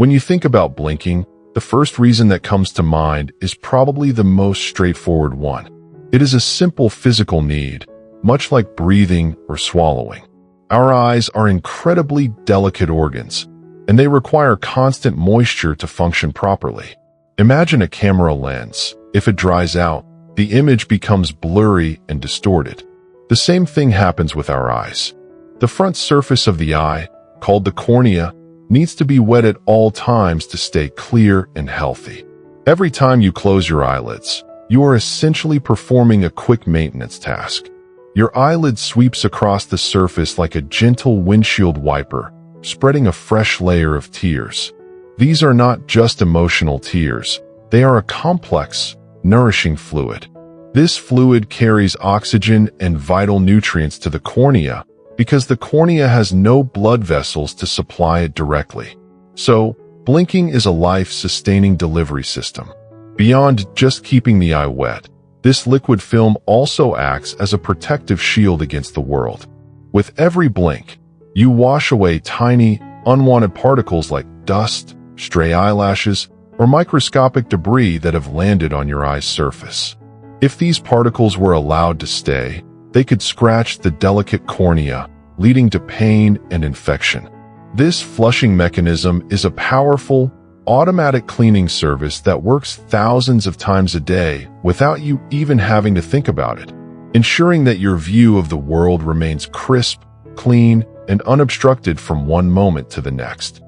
When you think about blinking, the first reason that comes to mind is probably the most straightforward one. It is a simple physical need, much like breathing or swallowing. Our eyes are incredibly delicate organs, and they require constant moisture to function properly. Imagine a camera lens. If it dries out, the image becomes blurry and distorted. The same thing happens with our eyes. The front surface of the eye, called the cornea, needs to be wet at all times to stay clear and healthy. Every time you close your eyelids, you are essentially performing a quick maintenance task. Your eyelid sweeps across the surface like a gentle windshield wiper, spreading a fresh layer of tears. These are not just emotional tears. They are a complex, nourishing fluid. This fluid carries oxygen and vital nutrients to the cornea because the cornea has no blood vessels to supply it directly. So, blinking is a life-sustaining delivery system. Beyond just keeping the eye wet, this liquid film also acts as a protective shield against the world. With every blink, you wash away tiny, unwanted particles like dust, stray eyelashes, or microscopic debris that have landed on your eye's surface. If these particles were allowed to stay, they could scratch the delicate cornea, leading to pain and infection. This flushing mechanism is a powerful, automatic cleaning service that works thousands of times a day without you even having to think about it, ensuring that your view of the world remains crisp, clean, and unobstructed from one moment to the next.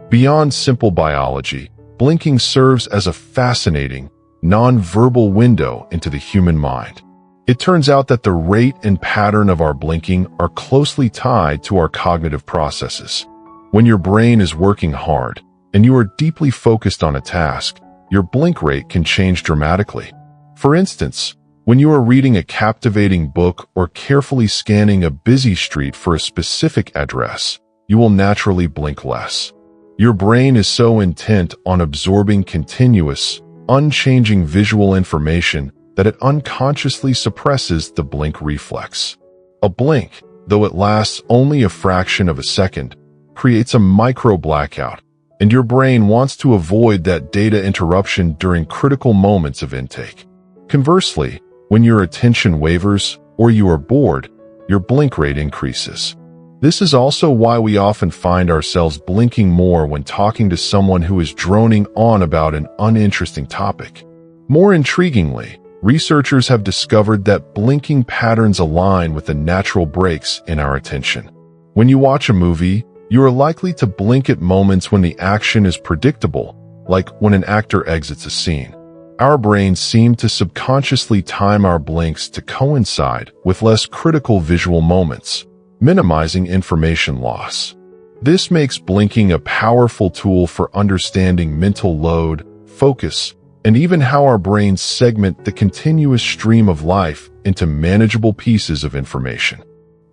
Beyond simple biology, blinking serves as a fascinating, non-verbal window into the human mind. It turns out that the rate and pattern of our blinking are closely tied to our cognitive processes. When your brain is working hard and you are deeply focused on a task, your blink rate can change dramatically. For instance, when you are reading a captivating book or carefully scanning a busy street for a specific address, you will naturally blink less. Your brain is so intent on absorbing continuous, unchanging visual information that it unconsciously suppresses the blink reflex. A blink, though it lasts only a fraction of a second, creates a micro blackout, and your brain wants to avoid that data interruption during critical moments of intake. Conversely, when your attention wavers or you are bored, your blink rate increases. This is also why we often find ourselves blinking more when talking to someone who is droning on about an uninteresting topic. More intriguingly, researchers have discovered that blinking patterns align with the natural breaks in our attention. When you watch a movie, you are likely to blink at moments when the action is predictable, like when an actor exits a scene. Our brains seem to subconsciously time our blinks to coincide with less critical visual moments, minimizing information loss. This makes blinking a powerful tool for understanding mental load, focus, and even how our brains segment the continuous stream of life into manageable pieces of information.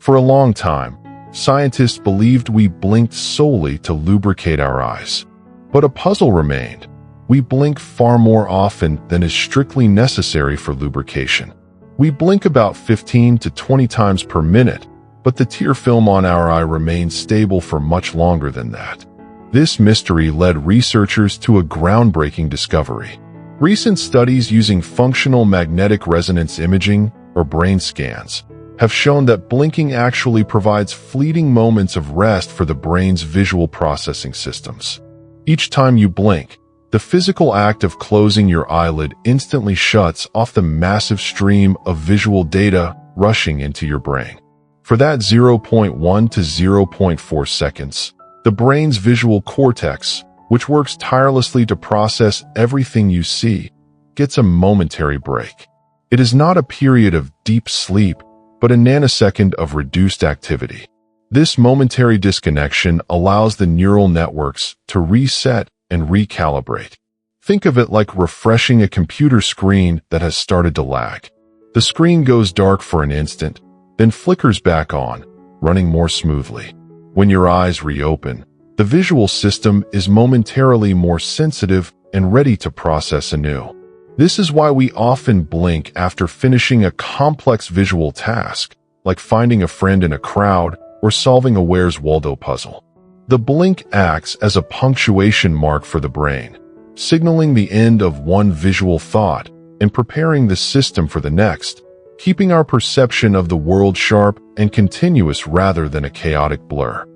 For a long time, scientists believed we blinked solely to lubricate our eyes. But a puzzle remained. We blink far more often than is strictly necessary for lubrication. We blink about 15 to 20 times per minute, but the tear film on our eye remains stable for much longer than that. This mystery led researchers to a groundbreaking discovery. Recent studies using functional magnetic resonance imaging, or brain scans, have shown that blinking actually provides fleeting moments of rest for the brain's visual processing systems. Each time you blink, the physical act of closing your eyelid instantly shuts off the massive stream of visual data rushing into your brain. For that 0.1 to 0.4 seconds, the brain's visual cortex, which works tirelessly to process everything you see, gets a momentary break. It is not a period of deep sleep, but a nanosecond of reduced activity. This momentary disconnection allows the neural networks to reset and recalibrate. Think of it like refreshing a computer screen that has started to lag. The screen goes dark for an instant, then flickers back on, running more smoothly. When your eyes reopen, the visual system is momentarily more sensitive and ready to process anew. This is why we often blink after finishing a complex visual task, like finding a friend in a crowd or solving a Where's Waldo puzzle. The blink acts as a punctuation mark for the brain, signaling the end of one visual thought and preparing the system for the next, keeping our perception of the world sharp and continuous rather than a chaotic blur.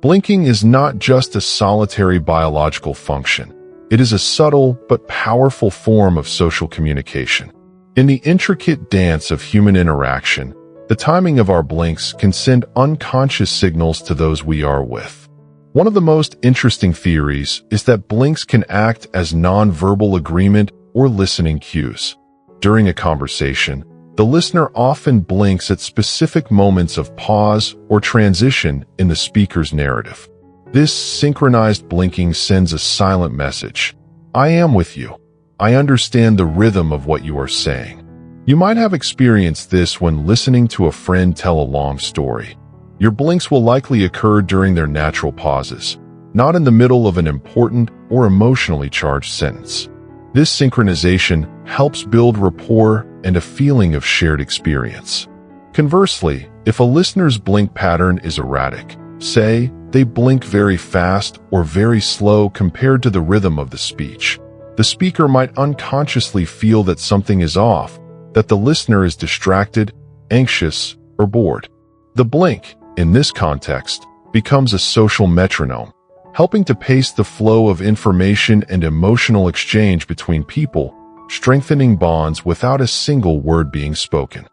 Blinking is not just a solitary biological function. It is a subtle but powerful form of social communication. In the intricate dance of human interaction, the timing of our blinks can send unconscious signals to those we are with. One of the most interesting theories is that blinks can act as non-verbal agreement or listening cues. During a conversation, the listener often blinks at specific moments of pause or transition in the speaker's narrative. This synchronized blinking sends a silent message. I am with you. I understand the rhythm of what you are saying. You might have experienced this when listening to a friend tell a long story. Your blinks will likely occur during their natural pauses, not in the middle of an important or emotionally charged sentence. This synchronization helps build rapport and a feeling of shared experience. Conversely, if a listener's blink pattern is erratic, say they blink very fast or very slow compared to the rhythm of the speech, the speaker might unconsciously feel that something is off, that the listener is distracted, anxious, or bored. The blink, in this context, becomes a social metronome, helping to pace the flow of information and emotional exchange between people, strengthening bonds without a single word being spoken.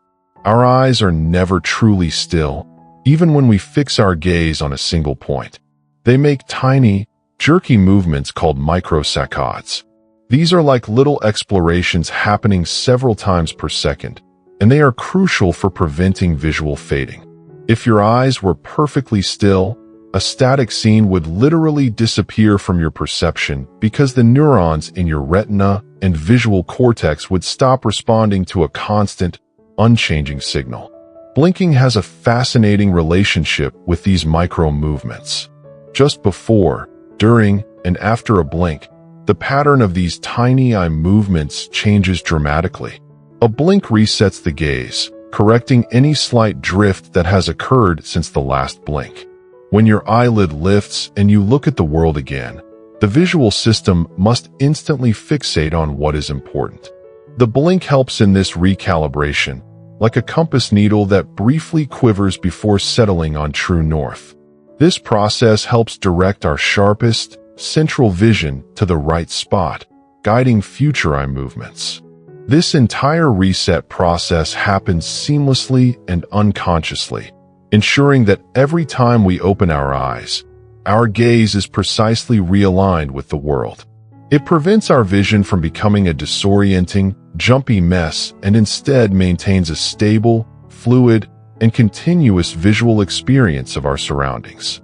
Our eyes are never truly still, even when we fix our gaze on a single point. They make tiny, jerky movements called microsaccades. These are like little explorations happening several times per second, and they are crucial for preventing visual fading. If your eyes were perfectly still, a static scene would literally disappear from your perception because the neurons in your retina and visual cortex would stop responding to a constant, unchanging signal. Blinking has a fascinating relationship with these micro movements. Just before, during, and after a blink, the pattern of these tiny eye movements changes dramatically. A blink resets the gaze, correcting any slight drift that has occurred since the last blink. When your eyelid lifts and you look at the world again, the visual system must instantly fixate on what is important. The blink helps in this recalibration, like a compass needle that briefly quivers before settling on true north. This process helps direct our sharpest, central vision to the right spot, guiding future eye movements. This entire reset process happens seamlessly and unconsciously, ensuring that every time we open our eyes, our gaze is precisely realigned with the world. It prevents our vision from becoming a disorienting, jumpy mess and instead maintains a stable, fluid, and continuous visual experience of our surroundings.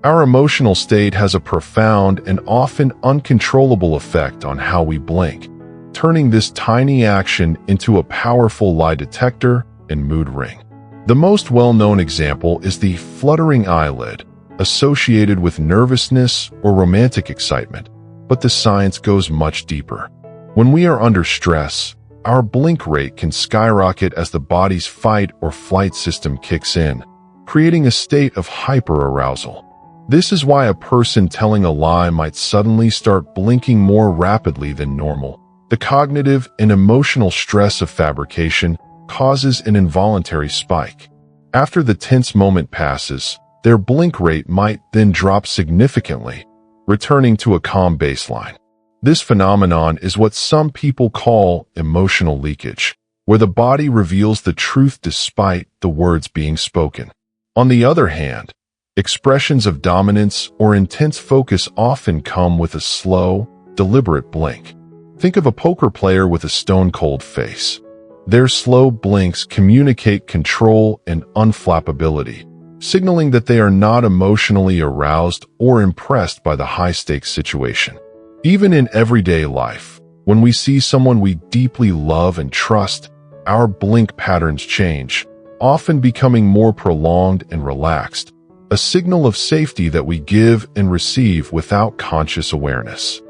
Our emotional state has a profound and often uncontrollable effect on how we blink, turning this tiny action into a powerful lie detector and mood ring. The most well-known example is the fluttering eyelid, associated with nervousness or romantic excitement, but the science goes much deeper. When we are under stress, our blink rate can skyrocket as the body's fight or flight system kicks in, creating a state of hyper-arousal. This is why a person telling a lie might suddenly start blinking more rapidly than normal. The cognitive and emotional stress of fabrication causes an involuntary spike. After the tense moment passes, their blink rate might then drop significantly, returning to a calm baseline. This phenomenon is what some people call emotional leakage, where the body reveals the truth despite the words being spoken. On the other hand, expressions of dominance or intense focus often come with a slow, deliberate blink. Think of a poker player with a stone-cold face. Their slow blinks communicate control and unflappability, signaling that they are not emotionally aroused or impressed by the high-stakes situation. Even in everyday life, when we see someone we deeply love and trust, our blink patterns change, often becoming more prolonged and relaxed, a signal of safety that we give and receive without conscious awareness.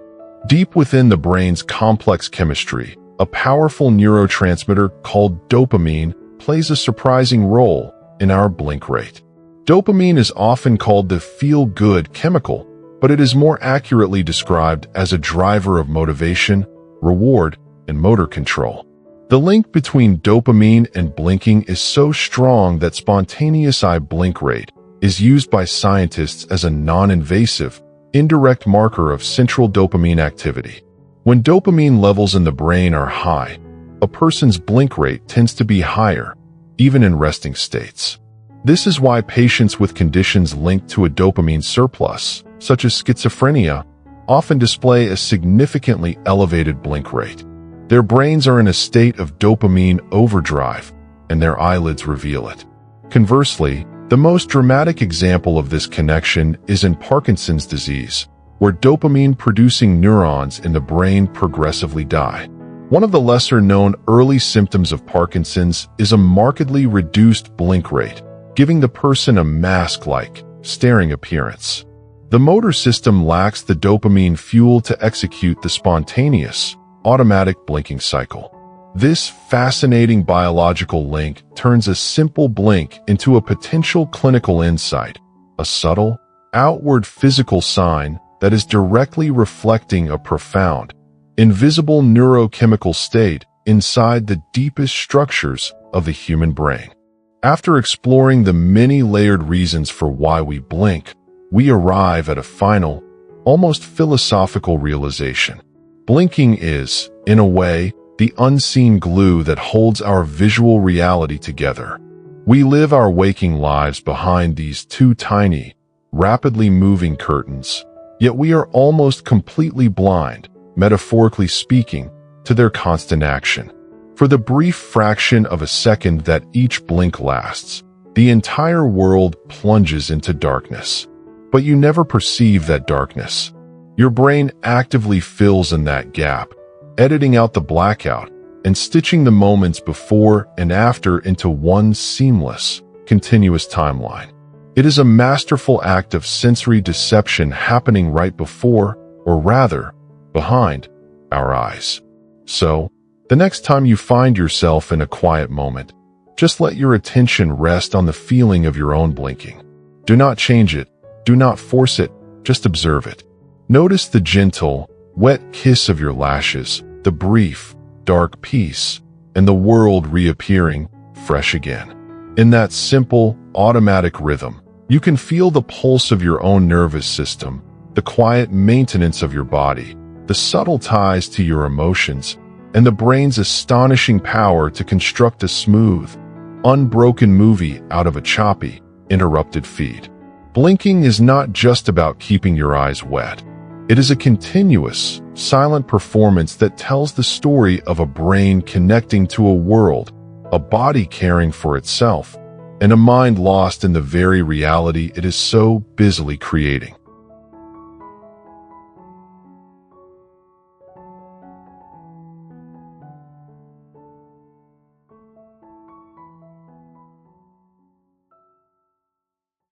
Deep within the brain's complex chemistry, a powerful neurotransmitter called dopamine plays a surprising role in our blink rate. Dopamine is often called the feel-good chemical, but it is more accurately described as a driver of motivation, reward, and motor control. The link between dopamine and blinking is so strong that spontaneous eye blink rate is used by scientists as a non-invasive, indirect marker of central dopamine activity. When dopamine levels in the brain are high, a person's blink rate tends to be higher, even in resting states. This is why patients with conditions linked to a dopamine surplus, such as schizophrenia, often display a significantly elevated blink rate. Their brains are in a state of dopamine overdrive, and their eyelids reveal it. Conversely, the most dramatic example of this connection is in Parkinson's disease, where dopamine-producing neurons in the brain progressively die. One of the lesser-known early symptoms of Parkinson's is a markedly reduced blink rate, giving the person a mask-like, staring appearance. The motor system lacks the dopamine fuel to execute the spontaneous, automatic blinking cycle. This fascinating biological link turns a simple blink into a potential clinical insight, a subtle, outward physical sign that is directly reflecting a profound, invisible neurochemical state inside the deepest structures of the human brain. After exploring the many layered reasons for why we blink, we arrive at a final, almost philosophical realization. Blinking is, in a way, the unseen glue that holds our visual reality together. We live our waking lives behind these two tiny, rapidly moving curtains, yet we are almost completely blind, metaphorically speaking, to their constant action. For the brief fraction of a second that each blink lasts, the entire world plunges into darkness. But you never perceive that darkness. Your brain actively fills in that gap, editing out the blackout and stitching the moments before and after into one seamless, continuous timeline. It is a masterful act of sensory deception happening right before, or rather, behind, our eyes. So, the next time you find yourself in a quiet moment, just let your attention rest on the feeling of your own blinking. Do not change it, do not force it, just observe it. Notice the gentle, wet kiss of your lashes, the brief, dark peace, and the world reappearing fresh again. In that simple, automatic rhythm, you can feel the pulse of your own nervous system, the quiet maintenance of your body, the subtle ties to your emotions, and the brain's astonishing power to construct a smooth, unbroken movie out of a choppy, interrupted feed. Blinking is not just about keeping your eyes wet. It is a continuous, silent performance that tells the story of a brain connecting to a world, a body caring for itself, and a mind lost in the very reality it is so busily creating.